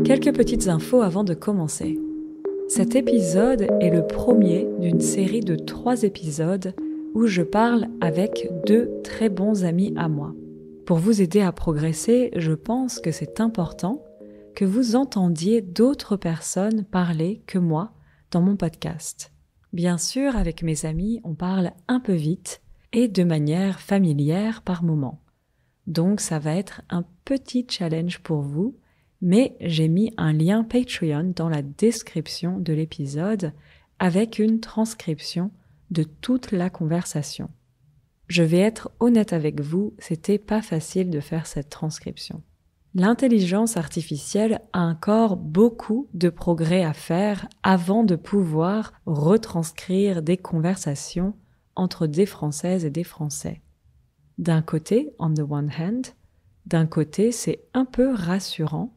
Quelques petites infos avant de commencer. Cet épisode est le premier d'une série de 3 épisodes où je parle avec 2 très bons amis à moi. Pour vous aider à progresser, je pense que c'est important que vous entendiez d'autres personnes parler que moi dans mon podcast. Bien sûr, avec mes amis, on parle un peu vite et de manière familière par moment. Donc ça va être un petit challenge pour vous, mais j'ai mis un lien Patreon dans la description de l'épisode avec une transcription de toute la conversation. Je vais être honnête avec vous, c'était pas facile de faire cette transcription. L'intelligence artificielle a encore beaucoup de progrès à faire avant de pouvoir retranscrire des conversations entre des Françaises et des Français. D'un côté, on the one hand, d'un côté c'est un peu rassurant,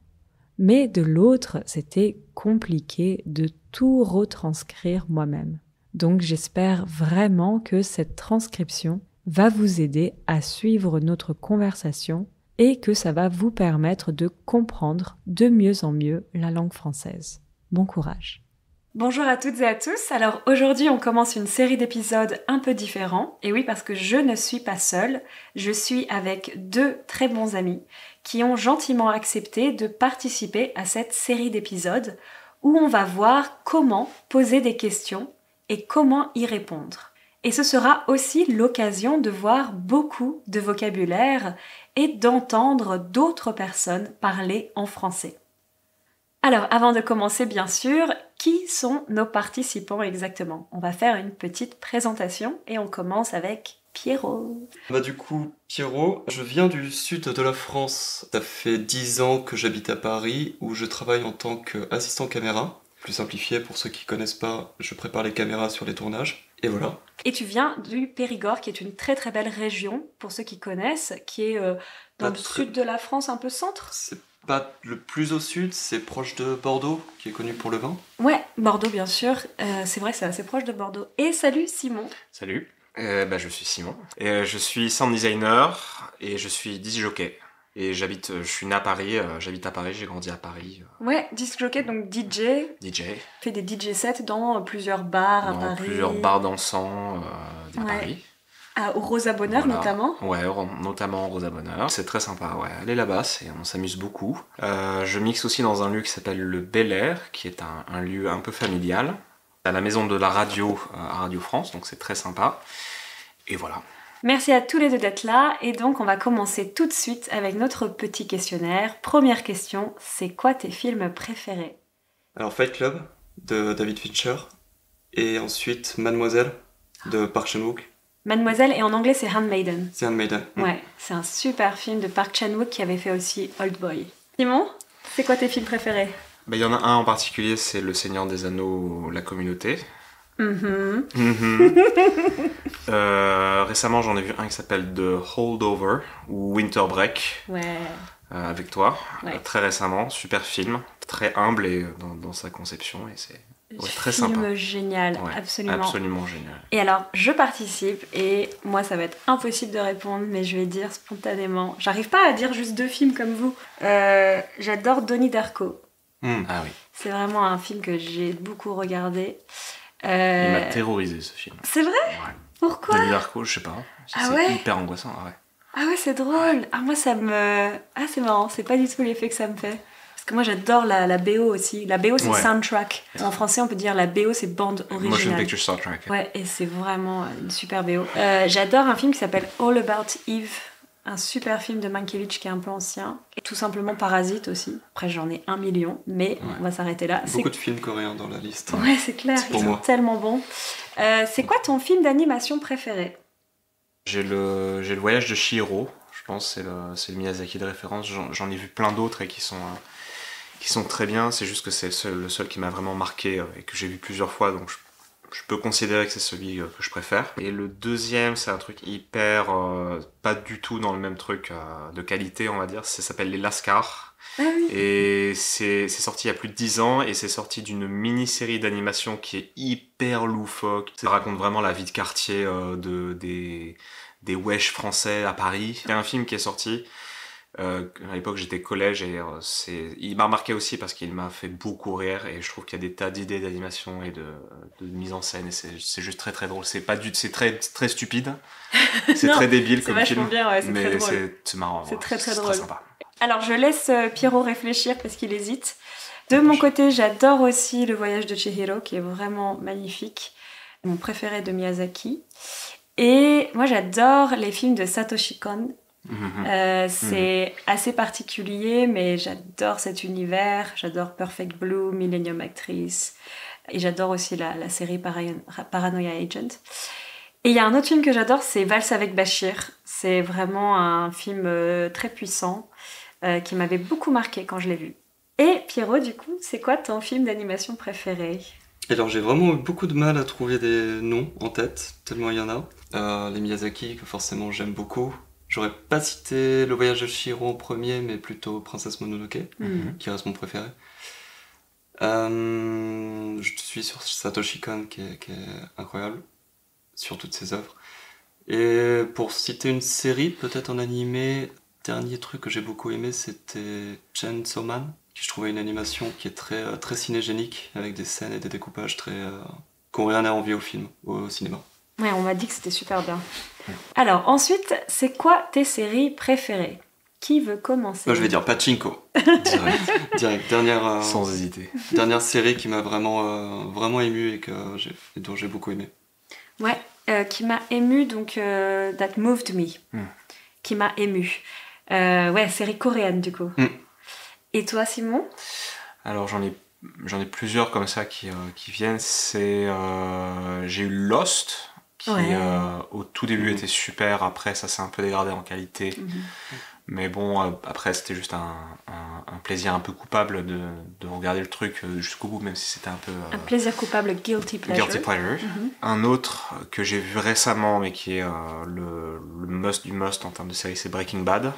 mais de l'autre c'était compliqué de tout retranscrire moi-même. Donc j'espère vraiment que cette transcription va vous aider à suivre notre conversation et que ça va vous permettre de comprendre de mieux en mieux la langue française. Bon courage! Bonjour à toutes et à tous. Alors aujourd'hui on commence une série d'épisodes un peu différents. Et oui, parce que je ne suis pas seule, je suis avec 2 très bons amis qui ont gentiment accepté de participer à cette série d'épisodes où on va voir comment poser des questions et comment y répondre. Et ce sera aussi l'occasion de voir beaucoup de vocabulaire et d'entendre d'autres personnes parler en français. Alors, avant de commencer, bien sûr, qui sont nos participants exactement? On va faire une petite présentation et on commence avec Pierrot. Du coup, Pierrot, je viens du sud de la France. Ça fait 10 ans que j'habite à Paris, où je travaille en tant qu'assistant caméra. Plus simplifié, pour ceux qui connaissent pas, je prépare les caméras sur les tournages. Et voilà. Et tu viens du Périgord, qui est une très très belle région, pour ceux qui connaissent, qui est dans le sud de la France, un peu centre. C'est pas le plus au sud, c'est proche de Bordeaux, qui est connu pour le vin. Ouais, Bordeaux bien sûr, c'est vrai, c'est assez proche de Bordeaux. Et salut Simon. Salut, je suis Simon. Je suis sound designer et je suis disc jockey. Et je suis né à Paris, j'habite à Paris, j'ai grandi à Paris. Ouais, disc jockey, donc DJ. Fait des DJ sets dans plusieurs bars à Paris. Dans plusieurs bars dansants à Paris. Au Rosa Bonheur, voilà. Notamment. Ouais, notamment au Rosa Bonheur. C'est très sympa, ouais. Aller là-bas, on s'amuse beaucoup. Je mixe aussi dans un lieu qui s'appelle le Bel Air, qui est un lieu un peu familial. À la maison de la radio, à Radio France, donc c'est très sympa. Et voilà. Merci à tous les 2 d'être là. Et donc, on va commencer tout de suite avec notre petit questionnaire. Première question, c'est quoi tes films préférés? Alors, Fight Club, de David Fincher. Et ensuite, Mademoiselle, de Park Chan-wook. Mademoiselle, et en anglais c'est Handmaiden. C'est Handmaiden. Ouais, c'est un super film de Park Chan-wook qui avait fait aussi Old Boy. Simon, c'est quoi tes films préférés? Il y en a un en particulier, c'est Le Seigneur des Anneaux, La Communauté. Récemment, j'en ai vu un qui s'appelle The Holdover ou Winter Break. Ouais. Avec toi, ouais. Très récemment, super film, très humble et dans sa conception et c'est très sympa. Film génial, ouais, absolument génial. Et alors, je participe et moi ça va être impossible de répondre, mais je vais dire spontanément. J'arrive pas à dire juste 2 films comme vous. J'adore Donnie Darko. Ah oui. C'est vraiment un film que j'ai beaucoup regardé. Il m'a terrorisé ce film. C'est vrai? Ouais. Pourquoi? Donnie Darko, je sais pas. C'est hyper angoissant, ouais. Ah ouais, c'est drôle. Ah moi ça me... Ah c'est marrant, c'est pas du tout l'effet que ça me fait. Parce que moi j'adore la BO aussi. La BO c'est soundtrack. En français on peut dire la BO c'est bande originale. Motion Picture Soundtrack. Ouais, et c'est vraiment une super BO. J'adore un film qui s'appelle All About Eve. Un super film de Mankiewicz qui est un peu ancien. Et tout simplement Parasite aussi. Après j'en ai 1 million, mais on va s'arrêter là. Beaucoup de films coréens dans la liste. Ouais, c'est clair, ils sont tellement bons. C'est quoi ton film d'animation préféré? J'ai le Voyage de Chihiro, je pense, c'est le Miyazaki de référence. J'en ai vu plein d'autres et qui sont très bien. C'est juste que c'est le seul qui m'a vraiment marqué et que j'ai vu plusieurs fois, donc je peux considérer que c'est celui que je préfère. Et le deuxième, c'est un truc hyper... pas du tout dans le même truc de qualité, on va dire. Ça s'appelle Les Lascars. Ah oui. Et c'est sorti il y a plus de 10 ans et c'est sorti d'une mini-série d'animation qui est hyper loufoque. Ça raconte vraiment la vie de quartier des wesh français à Paris. Il y a un film qui est sorti À l'époque, j'étais collège et il m'a marqué aussi parce qu'il m'a fait beaucoup rire et je trouve qu'il y a des tas d'idées d'animation et de mise en scène et c'est juste très très drôle. C'est très très stupide, c'est très débile comme film, bien, ouais, mais très drôle. c'est marrant. C'est très très c'est drôle. Très sympa. Alors je laisse Pierrot réfléchir parce qu'il hésite. De mon côté, j'adore aussi Le Voyage de Chihiro qui est vraiment magnifique, mon préféré de Miyazaki. Et moi j'adore les films de Satoshi Kon. C'est assez particulier, mais j'adore cet univers. J'adore Perfect Blue, Millennium Actress, et j'adore aussi la série Paranoia Agent. Et il y a un autre film que j'adore, c'est Valse avec Bachir. C'est vraiment un film très puissant qui m'avait beaucoup marqué quand je l'ai vu. Et Pierrot, du coup, c'est quoi ton film d'animation préféré ? Alors j'ai vraiment eu beaucoup de mal à trouver des noms en tête, tellement il y en a. Les Miyazaki, que forcément j'aime beaucoup. J'aurais pas cité Le Voyage de Chihiro en premier, mais plutôt Princesse Mononoke, qui reste mon préféré. Je suis sur Satoshi Kon, qui est incroyable, sur toutes ses œuvres. Et pour citer une série, peut-être en animé, dernier truc que j'ai beaucoup aimé, c'était Chainsaw Man, qui je trouvais une animation qui est très, très cinégénique, avec des scènes et des découpages qui n'ont rien à envier au film, au cinéma. Ouais, on m'a dit que c'était super bien. Alors, ensuite, c'est quoi tes séries préférées ? Qui veut commencer ? Moi, je vais dire Pachinko. Direct. Sans hésiter. Dernière série qui m'a vraiment ému et dont j'ai beaucoup aimé. Ouais, qui m'a ému, donc That Moved Me. Qui m'a ému. Ouais, série coréenne, du coup. Et toi, Simon ? Alors, j'en ai plusieurs comme ça qui viennent. J'ai eu Lost, qui au tout début était super. Après, ça s'est un peu dégradé en qualité. Mais bon, après, c'était juste un plaisir un peu coupable de regarder le truc jusqu'au bout, même si c'était un peu... un plaisir coupable, guilty pleasure. Guilty pleasure. Un autre que j'ai vu récemment, mais qui est le must du must en termes de série, c'est Breaking Bad.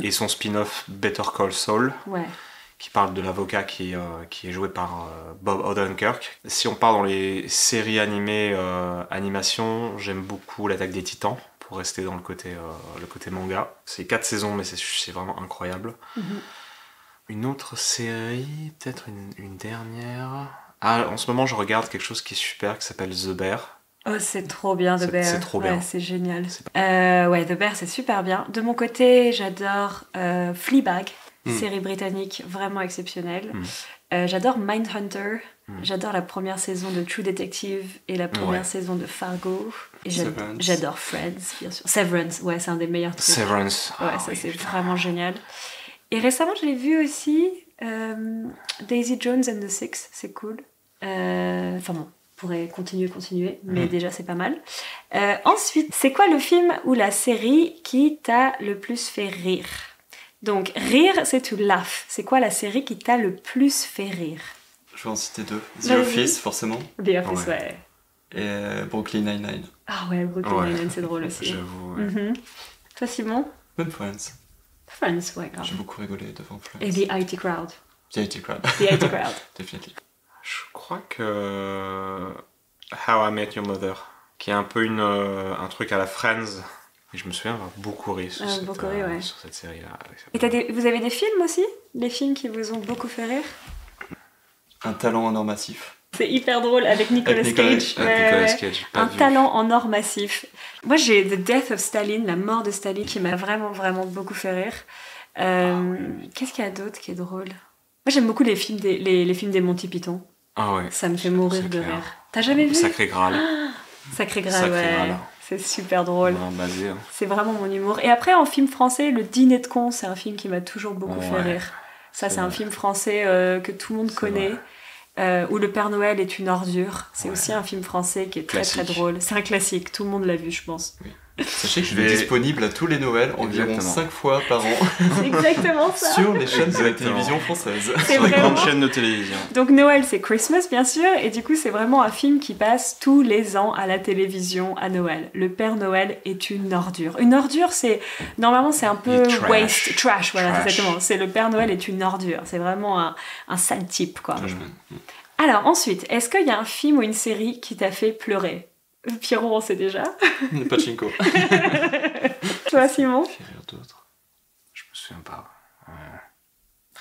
Et son spin-off Better Call Saul. Ouais. Qui parle de l'avocat qui est joué par Bob Odenkirk. Si on part dans les séries animées, animation, j'aime beaucoup l'Attaque des Titans, pour rester dans le côté manga. C'est 4 saisons, mais c'est vraiment incroyable. Une autre série, peut-être une dernière... Ah, en ce moment, je regarde quelque chose qui est super, qui s'appelle The Bear. Oh, c'est trop bien, The Bear. C'est trop bien. Ouais, c'est génial. Ouais, The Bear, c'est super bien. De mon côté, j'adore Fleabag. Série britannique vraiment exceptionnelle. J'adore Mindhunter. J'adore la première saison de True Detective et la première saison de Fargo. Et j'adore Friends, bien sûr. Severance, ouais, c'est un des meilleurs trucs. Severance. Ouais, ça c'est vraiment génial. Et récemment, j'ai vu aussi Daisy Jones and the Six, c'est cool. Enfin bon, on pourrait continuer, mais déjà c'est pas mal. Ensuite, c'est quoi le film ou la série qui t'a le plus fait rire ? Donc, rire, c'est to laugh. C'est quoi la série qui t'a le plus fait rire ? Je vais en citer 2. The Office, forcément. The Office, ouais. Et Brooklyn Nine-Nine. Ah ouais, Brooklyn Nine-Nine, c'est drôle aussi. J'avoue, ouais. Toi, Simon ? Même Friends. Friends, ouais, grave. J'ai beaucoup rigolé devant Friends. Et The IT Crowd. The IT Crowd. The IT Crowd. Definitely. Je crois que How I Met Your Mother, qui est un peu un truc à la Friends. Et je me souviens avoir beaucoup ri sur cette série-là. Et vous avez des films aussi ? Des films qui vous ont beaucoup fait rire ? Un talent en or massif. C'est hyper drôle avec Nicolas Cage. Cage. Un talent en or massif. Moi, j'ai The Death of Stalin, la mort de Staline, qui m'a vraiment, vraiment beaucoup fait rire. Qu'est-ce qu'il y a d'autre qui est drôle ? Moi, j'aime beaucoup les films des Monty Python. Ah ouais. Ça me fait mourir de rire. T'as jamais vu ? Sacré Graal. Sacré Graal, ouais. Graal. C'est super drôle. Basé, hein. C'est vraiment mon humour. Et après, en film français, Le Dîner de cons, c'est un film qui m'a toujours beaucoup fait rire. Ça, c'est un film français que tout le monde connaît. Où le Père Noël est une ordure. C'est aussi un film français qui est très très drôle. C'est un classique, tout le monde l'a vu, je pense. Oui. Sachez qu'il est disponible à tous les Noëls, environ 5 fois par an. C'est exactement ça. Sur les chaînes de la télévision française. Sur les grandes chaînes de télévision. Donc Noël, c'est Christmas, bien sûr. Et du coup, c'est vraiment un film qui passe tous les ans à la télévision à Noël. Le Père Noël est une ordure. Une ordure, normalement, c'est un peu trash. Voilà, exactement. C'est le Père Noël est une ordure. C'est vraiment un sale type, quoi. Alors, ensuite, est-ce qu'il y a un film ou une série qui t'a fait pleurer ? Pierrot, on sait déjà. Pachinko. Toi, Simon ? Fait rire d'autres. Je me souviens pas.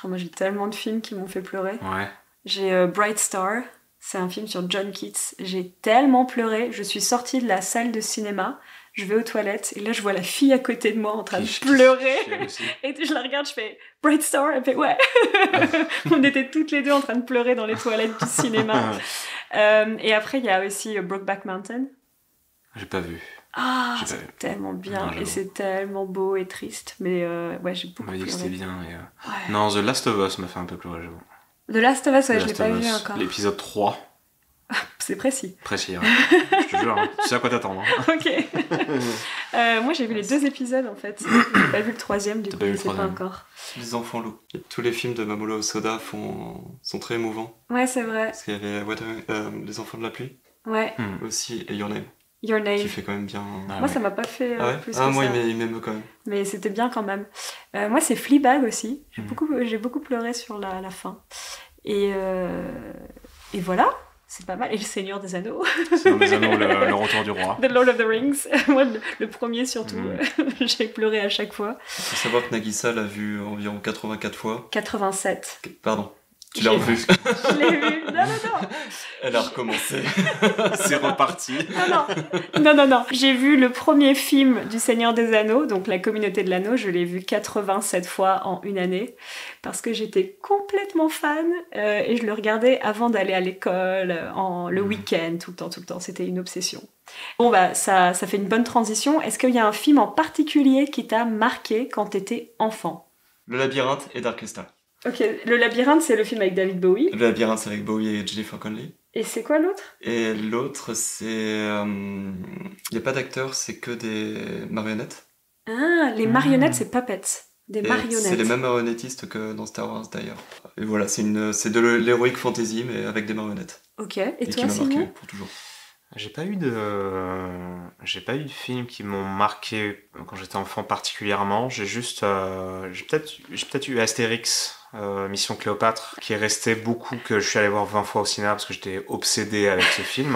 Moi, j'ai tellement de films qui m'ont fait pleurer. Ouais. J'ai Bright Star, c'est un film sur John Keats. J'ai tellement pleuré, je suis sortie de la salle de cinéma, je vais aux toilettes, et là, je vois la fille à côté de moi en train de pleurer. Et je la regarde, je fais Bright Star, elle fait ouais. On était toutes les deux en train de pleurer dans les toilettes du cinéma. Et après, il y a aussi Brokeback Mountain. J'ai pas vu. Ah, c'est tellement bien, non, et c'est tellement beau et triste, mais ouais, j'ai beaucoup pleuré. On m'a dit que c'était bien. Et Non, The Last of Us m'a fait un peu pleurer, j'avoue. The Last of Us, ouais, je l'ai pas vu encore. L'épisode 3. C'est précis. Précis, ouais. Je te jure, hein. Tu sais à quoi t'attendre. Hein. Ok. Moi, j'ai vu les 2 épisodes, en fait. J'ai pas vu le 3e, du coup, je sais pas encore. Les enfants loups. Tous les films de Mamoru Hosoda sont très émouvants. Ouais, c'est vrai. Parce qu'il y avait Les enfants de la pluie. Ouais. Aussi, et Your Name. Your Name. Qui fait quand même bien. Moi, ça m'a pas fait plus que ça. Moi, il m'aime quand même. Mais c'était bien quand même. Moi, c'est Fleabag aussi. J'ai beaucoup pleuré sur la fin. Et voilà. C'est pas mal. Et Le Seigneur des Anneaux. Le Seigneur des Anneaux, le retour du roi. The Lord of the Rings. Moi, le premier surtout. J'ai pleuré à chaque fois. Il faut savoir que Nagisa l'a vu environ 84 fois. 87. Pardon. Tu l'as revu. Je l'ai vu. Non. Elle a recommencé. C'est reparti. Non. J'ai vu le premier film du Seigneur des Anneaux, donc La Communauté de l'Anneau. Je l'ai vu 87 fois en une année parce que j'étais complètement fan et je le regardais avant d'aller à l'école, le week-end, tout le temps. C'était une obsession. Bon, ça fait une bonne transition. Est-ce qu'il y a un film en particulier qui t'a marqué quand t'étais enfant ? Le Labyrinthe et Dark Crystal. Ok, Le Labyrinthe, c'est le film avec David Bowie. Le Labyrinthe, c'est avec Bowie et Jennifer Connelly. Et c'est quoi l'autre ? Et l'autre, c'est... Il n'y a pas d'acteurs, c'est que des marionnettes. Ah, les marionnettes, c'est puppets. Des marionnettes. C'est les mêmes marionnettistes que dans Star Wars, d'ailleurs. Et voilà, c'est de l'heroic fantasy, mais avec des marionnettes. Ok, et toi, qui m'a Simon ? marqué pour toujours. J'ai pas eu de films qui m'ont marqué quand j'étais enfant particulièrement. J'ai peut-être eu Astérix, Mission Cléopâtre, qui est resté beaucoup, que je suis allé voir 20 fois au cinéma parce que j'étais obsédé avec ce film.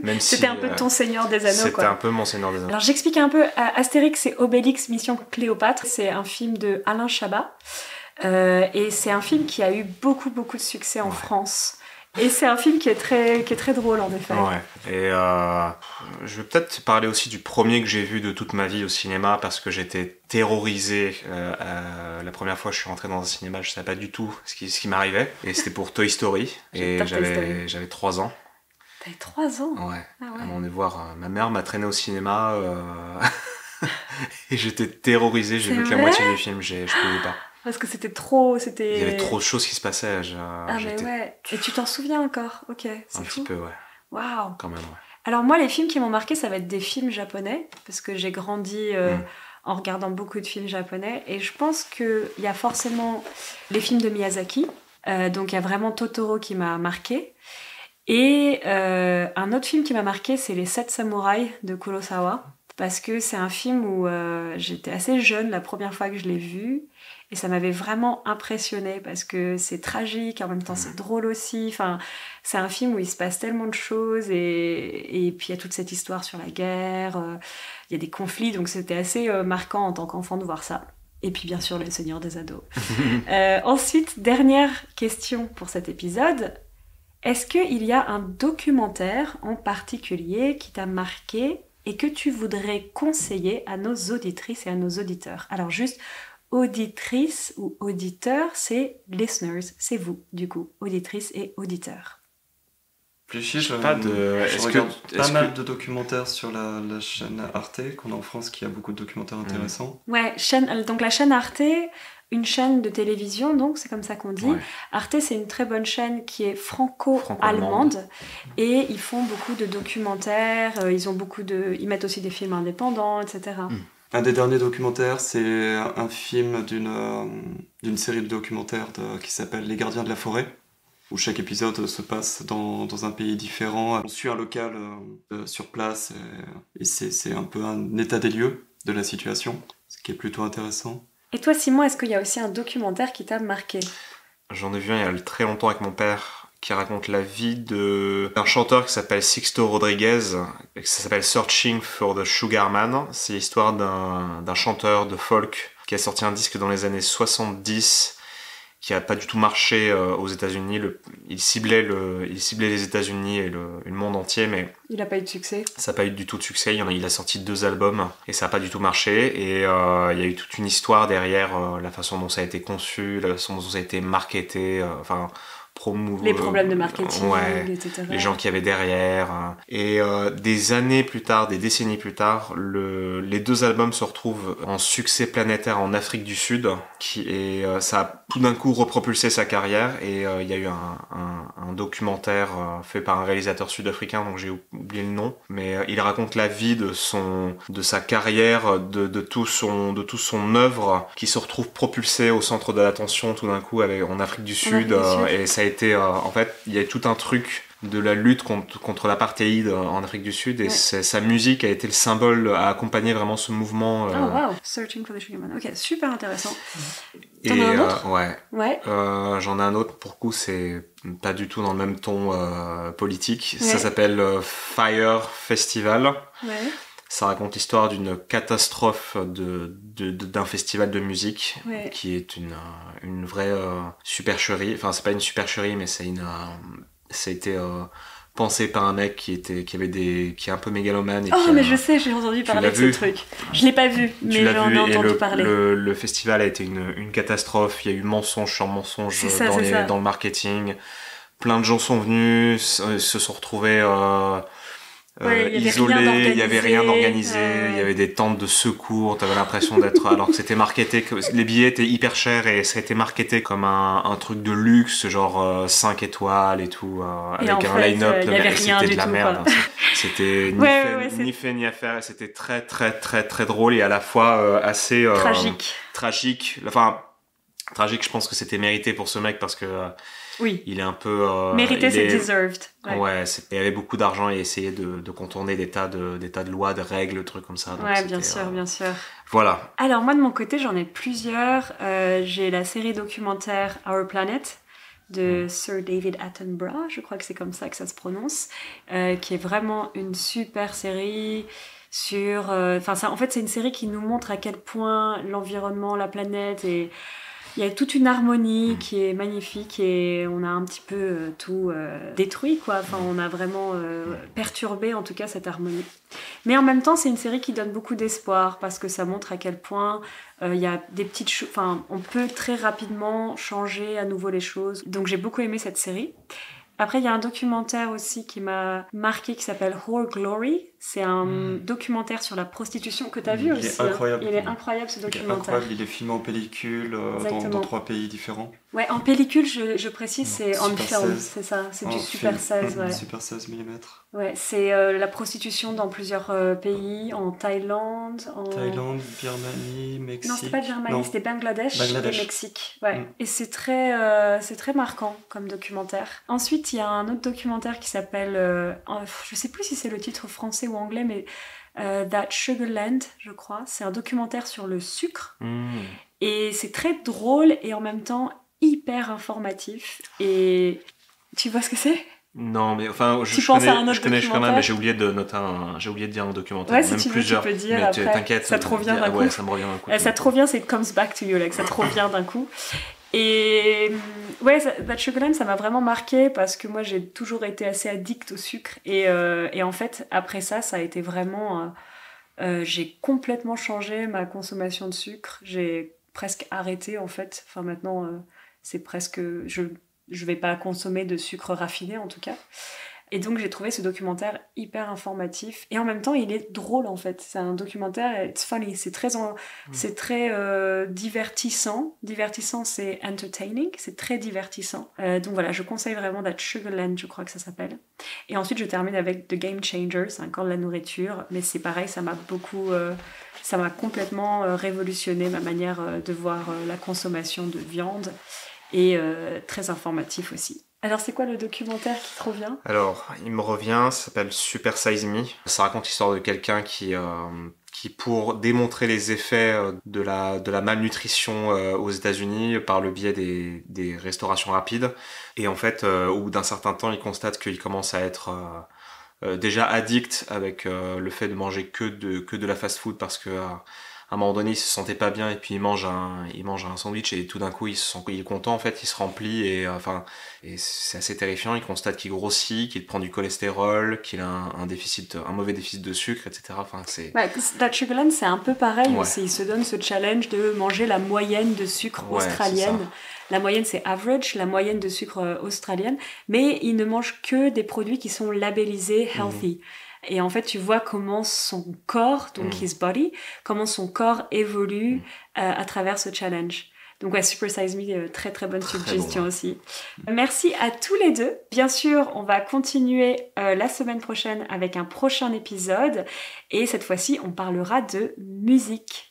Même c'était un peu ton Seigneur des Anneaux, C'était un peu mon Seigneur des Anneaux. Alors j'explique un peu. Astérix et Obélix, Mission Cléopâtre, c'est un film de Alain Chabat. Et c'est un film qui a eu beaucoup de succès en France. Et c'est un film qui est très drôle, en effet. Ouais. Et je vais peut-être parler aussi du premier que j'ai vu de toute ma vie au cinéma, parce que j'étais terrorisé. La première fois que je suis rentré dans un cinéma, je savais pas du tout ce qui m'arrivait. Et c'était pour Toy Story. Et j'avais 3 ans. T'avais 3 ans ? Ouais. À un moment de voir, ma mère m'a traîné au cinéma. Et j'étais terrorisé. J'ai vu que la moitié du film, je pouvais pas. Parce que c'était trop... Il y avait trop de choses qui se passaient. Mais ouais. Et tu t'en souviens encore ? Ok, c'est un fou. petit peu, ouais. Waouh. Quand même, ouais. Alors moi, les films qui m'ont marqué, ça va être des films japonais, parce que j'ai grandi en regardant beaucoup de films japonais, et je pense qu'il y a forcément les films de Miyazaki, donc il y a vraiment Totoro qui m'a marqué, et un autre film qui m'a marqué, c'est Les 7 samouraïs de Kurosawa, parce que c'est un film où j'étais assez jeune la première fois que je l'ai vu, et ça m'avait vraiment impressionnée parce que c'est tragique, en même temps c'est drôle aussi. Enfin, c'est un film où il se passe tellement de choses et puis il y a toute cette histoire sur la guerre, il y a des conflits, donc c'était assez marquant en tant qu'enfant de voir ça. Et puis bien sûr Le Seigneur des Ados. Ensuite, dernière question pour cet épisode. Est-ce qu'il y a un documentaire en particulier qui t'a marqué et que tu voudrais conseiller à nos auditrices et à nos auditeurs ? Alors juste... Auditrice ou auditeur, c'est listeners, c'est vous, du coup, auditrices et auditeurs. Je regarde pas mal de documentaires sur la chaîne Arte, qu'on a en France, qui a beaucoup de documentaires intéressants. Ouais, donc la chaîne Arte, une chaîne de télévision, donc c'est comme ça qu'on dit. Ouais. Arte, c'est une très bonne chaîne qui est franco-allemande, et ils font beaucoup de documentaires, ils mettent aussi des films indépendants, etc. Un des derniers documentaires, c'est un film d'une série de documentaires qui s'appelle Les Gardiens de la Forêt, où chaque épisode se passe dans un pays différent. On suit un local sur place et c'est un peu un état des lieux de la situation, ce qui est plutôt intéressant. Et toi, Simon, est-ce qu'il y a aussi un documentaire qui t'a marqué ? J'en ai vu un il y a très longtemps avec mon père, qui raconte la vie d'un chanteur qui s'appelle Sixto Rodriguez, et ça s'appelle Searching for the Sugar Man. C'est l'histoire d'un chanteur de folk qui a sorti un disque dans les années 70 qui a pas du tout marché aux États-Unis. Il ciblait les États-Unis et le monde entier, mais il a pas eu de succès. Ça n'a pas eu du tout de succès. Il a sorti 2 albums et ça n'a pas du tout marché. Et il y a eu toute une histoire derrière la façon dont ça a été conçu, la façon dont ça a été marketé, les problèmes de marketing, ouais, etc. Les gens qui avaient derrière. Et des années plus tard, des décennies plus tard, les 2 albums se retrouvent en succès planétaire en Afrique du Sud. Ça a tout d'un coup repropulsé sa carrière. Et il y a eu un documentaire fait par un réalisateur sud-africain dont j'ai oublié le nom. Mais il raconte la vie de sa carrière, de tout son œuvre qui se retrouve propulsé au centre de l'attention tout d'un coup en Afrique du Sud. Et ça a été en fait il y a tout un truc de la lutte contre l'apartheid en Afrique du Sud et sa musique a été le symbole à accompagner vraiment ce mouvement. Oh wow, Searching for the Sugar Man. Ok, super intéressant. T'en as un autre? Ouais. J'en ai un autre, pour le coup c'est pas du tout dans le même ton politique. Ça s'appelle Fire Festival. Ouais. Ça raconte l'histoire d'une catastrophe d'un festival de musique qui est une vraie supercherie. Enfin, c'est pas une supercherie, mais ça a été pensé par un mec qui est un peu mégalomane. Mais je sais, j'ai entendu parler de ce truc. Je l'ai pas vu, mais j'en ai entendu parler. Le festival a été une catastrophe. Il y a eu mensonge sur mensonge dans le marketing. Plein de gens sont venus, se sont retrouvés isolés, il y avait rien d'organisé, il y avait des tentes de secours, t'avais l'impression d'être, alors que c'était marketé, les billets étaient hyper chers et ça a été marketé comme un truc de luxe, genre 5 étoiles et tout, avec un line-up, c'était de la merde. C'était ni fait ni à faire, c'était très très très très drôle et à la fois assez tragique. Enfin, tragique, je pense que c'était mérité pour ce mec parce que il est un peu mérité, c'est deserved. Ouais, il y avait beaucoup d'argent et essayait de contourner des tas de lois, de règles, trucs comme ça. Donc bien sûr. Voilà. Alors moi de mon côté, j'en ai plusieurs. J'ai la série documentaire Our Planet de Sir David Attenborough, je crois que c'est comme ça que ça se prononce, qui est vraiment une super série sur. En fait, c'est une série qui nous montre à quel point l'environnement, la planète et il y a toute une harmonie qui est magnifique et on a un petit peu tout détruit, quoi. Enfin, on a vraiment perturbé, en tout cas, cette harmonie. Mais en même temps, c'est une série qui donne beaucoup d'espoir parce que ça montre à quel point il y a des petites choses... Enfin, on peut très rapidement changer à nouveau les choses. Donc, j'ai beaucoup aimé cette série. Après, il y a un documentaire aussi qui m'a marqué qui s'appelle Whore Glory. C'est un documentaire sur la prostitution que tu as vu aussi. Incroyable. Il est incroyable ce documentaire. Il est filmé en pellicule dans 3 pays différents. Ouais, en pellicule, je précise, c'est on film, c'est ça, c'est du Super 16. Ouais. Super 16 mm. Ouais, c'est la prostitution dans plusieurs pays, en Thaïlande, Birmanie, Mexique. Non, c'était pas Birmanie, c'était Bangladesh et Mexique. Ouais. Et c'est très marquant comme documentaire. Ensuite, il y a un autre documentaire qui s'appelle, je sais plus si c'est le titre français ou anglais, mais That Sugar Land, je crois. C'est un documentaire sur le sucre. Et c'est très drôle et en même temps hyper informatif. Et tu vois ce que c'est ? Non, mais enfin, je connais quand même, mais j'ai oublié de dire un documentaire. Ouais, si même tu veux, plusieurs. tu peux dire mais après. T'inquiète, ça te revient d'un coup. Ouais, ça me revient d'un coup. Ça te revient, c'est It Comes Back to You, là, que ça te revient d'un coup. Et ouais, That Sugar Land, ça m'a vraiment marqué parce que moi, j'ai toujours été assez addict au sucre. Et en fait, après ça a été vraiment... j'ai complètement changé ma consommation de sucre. J'ai presque arrêté, en fait. Enfin, maintenant, c'est presque... Je vais pas consommer de sucre raffiné, en tout cas. Et donc, j'ai trouvé ce documentaire hyper informatif. Et en même temps, il est drôle, en fait. C'est un documentaire, it's funny. C'est très divertissant. Divertissant, c'est entertaining. C'est très divertissant. Donc voilà, je conseille vraiment That Sugar Land, je crois que ça s'appelle. Et ensuite, je termine avec The Game Changer. C'est encore de la nourriture. Mais c'est pareil, ça m'a complètement révolutionné ma manière de voir la consommation de viande. Et très informatif aussi. Alors, c'est quoi le documentaire qui te revient ? Alors, il me revient, ça s'appelle Super Size Me. Ça raconte l'histoire de quelqu'un qui pour démontrer les effets de la malnutrition aux États-Unis par le biais des restaurations rapides. Et en fait, au bout d'un certain temps, il constate qu'il commence à être déjà addict avec le fait de manger que de la fast-food parce que un moment donné il se sentait pas bien et puis il mange un sandwich et tout d'un coup il est content en fait, il se remplit et c'est assez terrifiant. Il constate qu'il grossit, qu'il prend du cholestérol, qu'il a un mauvais déficit de sucre, etc. Enfin c'est That Sugarland, c'est un peu pareil Ouais. aussi. Il se donne ce challenge de manger la moyenne de sucre Ouais, australienne. c'est ça. La moyenne, c'est average, la moyenne de sucre australienne. Mais il ne mange que des produits qui sont labellisés healthy. Et en fait, tu vois comment son corps, donc his body, comment son corps évolue à travers ce challenge. Donc ouais, Super Size Me, très très bonne suggestion bon, ouais. aussi. Merci à tous les deux. Bien sûr, on va continuer la semaine prochaine avec un prochain épisode. Et cette fois-ci, on parlera de musique.